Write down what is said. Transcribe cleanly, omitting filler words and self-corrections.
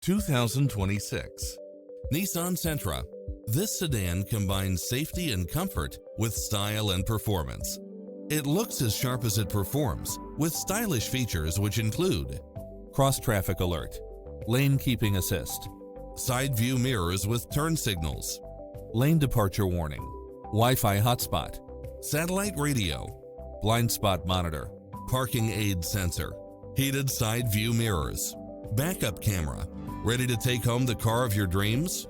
2026 Nissan Sentra. This sedan combines safety and comfort with style and performance. It looks as sharp as it performs, with stylish features which include cross-traffic alert, lane keeping assist, side view mirrors with turn signals, lane departure warning, Wi-Fi hotspot, satellite radio, blind spot monitor, parking aid sensor, heated side view mirrors, backup camera. Ready to take home the car of your dreams?